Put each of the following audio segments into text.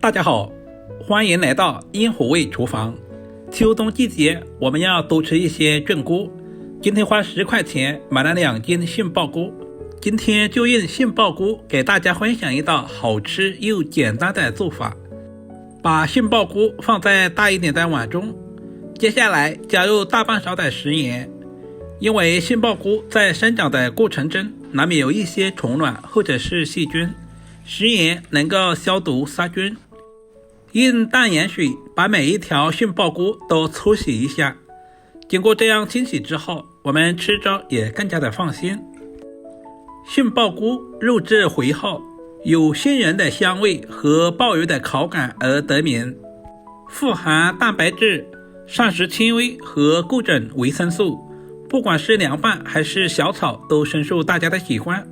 大家好，欢迎来到阴虎味厨房。秋冬季节我们要多吃一些菌菇，今天花10块钱买了2斤杏鲍菇。今天就用杏鲍菇给大家分享一道好吃又简单的做法。把杏鲍菇放在大一点的碗中，接下来加入大半勺的食盐。因为杏鲍菇在生长的过程中难免有一些虫卵或者是细菌，食盐能够消毒杀菌。用淡盐水把每一条杏鲍菇都搓洗一下，经过这样清洗之后，我们吃着也更加的放心。杏鲍菇肉质肥厚，有杏仁的香味和爆油的口感而得名，富含蛋白质、膳食纤维和各种维生素，不管是凉拌还是小炒都深受大家的喜欢。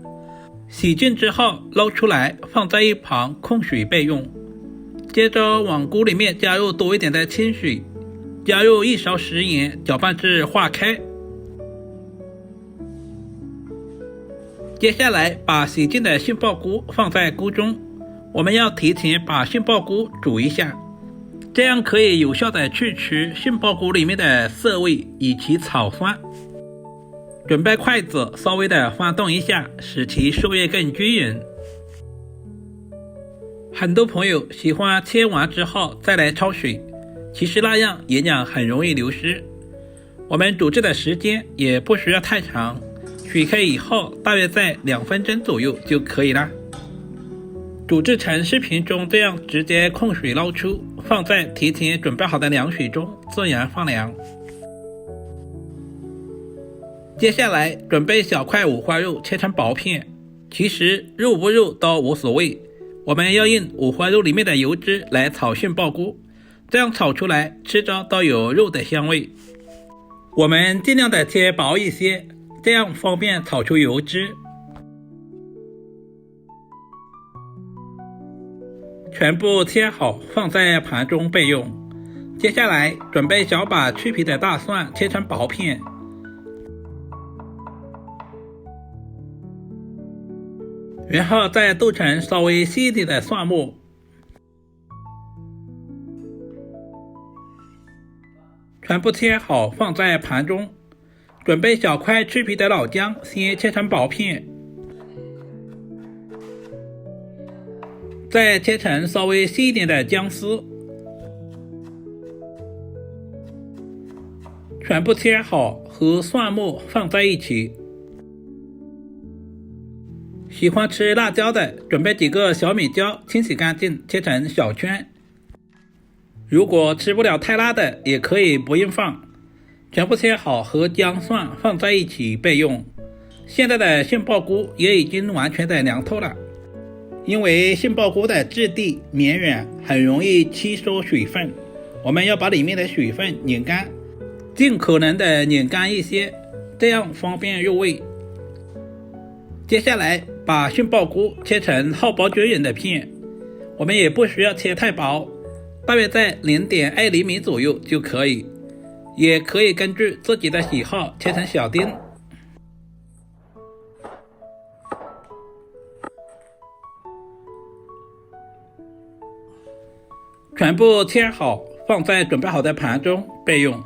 洗净之后捞出来放在一旁控水备用。接着往锅里面加入多一点的清水，加入1勺食盐，搅拌至化开。接下来把洗净的杏鲍菇放在锅中，我们要提前把杏鲍菇煮一下，这样可以有效的去除杏鲍菇里面的涩味以及草酸。准备筷子稍微的翻动一下，使其受液更均匀。很多朋友喜欢切完之后再来焯水，其实那样营养很容易流失。我们煮制的时间也不需要太长，水开以后大约在2分钟左右就可以了。煮制成视频中这样直接控水捞出，放在提前准备好的凉水中自然放凉。接下来准备小块五花肉切成薄片，其实肉不肉都无所谓，我们要用五花肉里面的油脂来炒杏鲍菇，这样炒出来吃着都有肉的香味。我们尽量的切薄一些，这样方便炒出油脂。全部切好放在盘中备用。接下来准备小把去皮的大蒜切成薄片，然后再剁成稍微细一点的蒜末。全部切好放在盘中。准备小块去皮的老姜，先切成薄片，再切成稍微细一点的姜丝。全部切好和蒜末放在一起。喜欢吃辣椒的，准备几个小米椒，清洗干净，切成小圈。如果吃不了太辣的，也可以不用放。全部切好和姜蒜放在一起备用。现在的杏鲍菇也已经完全的凉透了，因为杏鲍菇的质地绵软，很容易吸收水分，我们要把里面的水分拧干，尽可能的拧干一些，这样方便入味。接下来把杏鲍菇切成厚薄均匀的片，我们也不需要切太薄，大约在0.2厘米左右就可以，也可以根据自己的喜好切成小丁。全部切好放在准备好的盘中备用。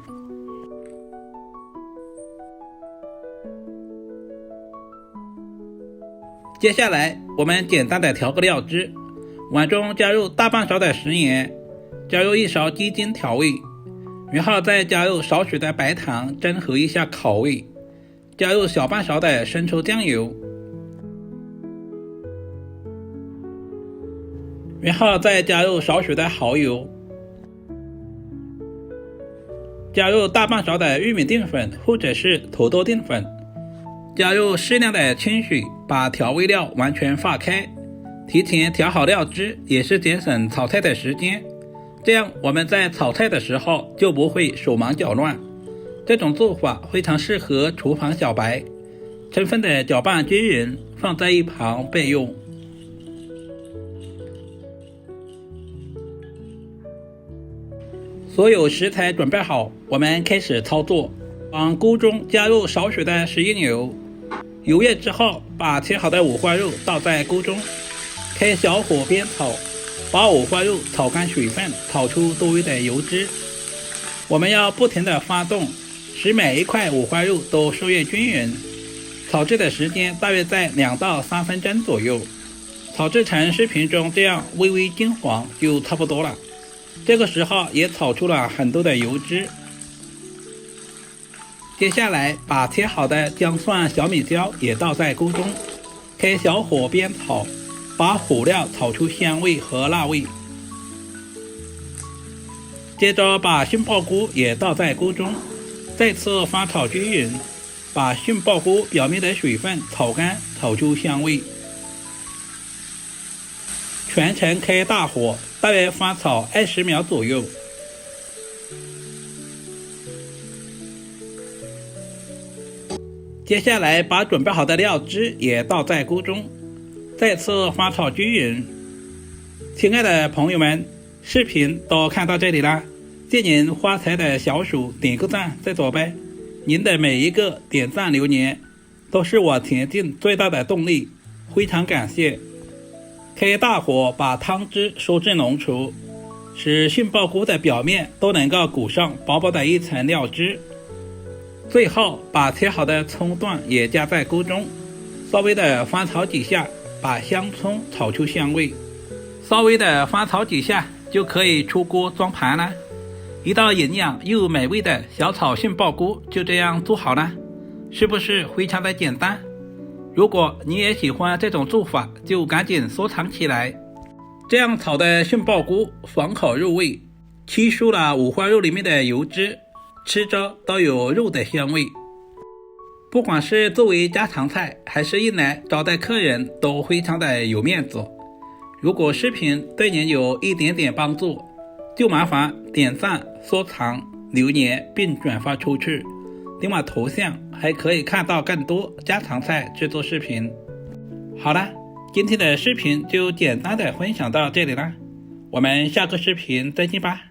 接下来我们简单的调个料汁，碗中加入大半勺的食盐，加入1勺鸡精调味，然后再加入少许的白糖增和一下口味，加入小半勺的生抽酱油，然后再加入少许的蚝油，加入大半勺的玉米淀粉或者是土豆淀粉，加入适量的清水，把调味料完全化开。提前调好料汁也是节省炒菜的时间，这样我们在炒菜的时候就不会手忙脚乱。这种做法非常适合厨房小白。充分的搅拌均匀，放在一旁备用。所有食材准备好，我们开始操作。往锅中加入少许的食用油，油热之后，把切好的五花肉倒在锅中，开小火煸炒，把五花肉炒干水分，炒出多余的油脂。我们要不停地翻动，使每一块五花肉都受热均匀。炒制的时间大约在2到3分钟左右。炒制成视频中这样微微金黄就差不多了。这个时候也炒出了很多的油脂。接下来把切好的姜蒜小米椒也倒在锅中，开小火煸炒，把火料炒出香味和辣味。接着把杏鲍菇也倒在锅中，再次翻炒均匀，把杏鲍菇表面的水分炒干，炒出香味。全程开大火，大约翻炒20秒左右。接下来把准备好的料汁也倒在锅中，再次翻炒均匀。亲爱的朋友们，视频都看到这里了，借您发财的小手点个赞再走呗。您的每一个点赞留言都是我前进最大的动力，非常感谢。开大火把汤汁收至浓稠，使杏鲍菇的表面都能够裹上薄薄的一层料汁。最后把切好的葱段也加在锅中，稍微的翻炒几下，把香葱炒出香味。稍微的翻炒几下就可以出锅装盘了。一道营养又美味的小炒杏鲍菇就这样做好了，是不是非常的简单？如果你也喜欢这种做法，就赶紧收藏起来。这样炒的杏鲍菇爽口入味，吸收了五花肉里面的油脂，吃着都有肉的香味。不管是作为家常菜，还是用来招待客人，都非常的有面子。如果视频对您有一点点帮助，就麻烦点赞、收藏、留言并转发出去。另外头像还可以看到更多家常菜制作视频。好了，今天的视频就简单的分享到这里了，我们下个视频再见吧。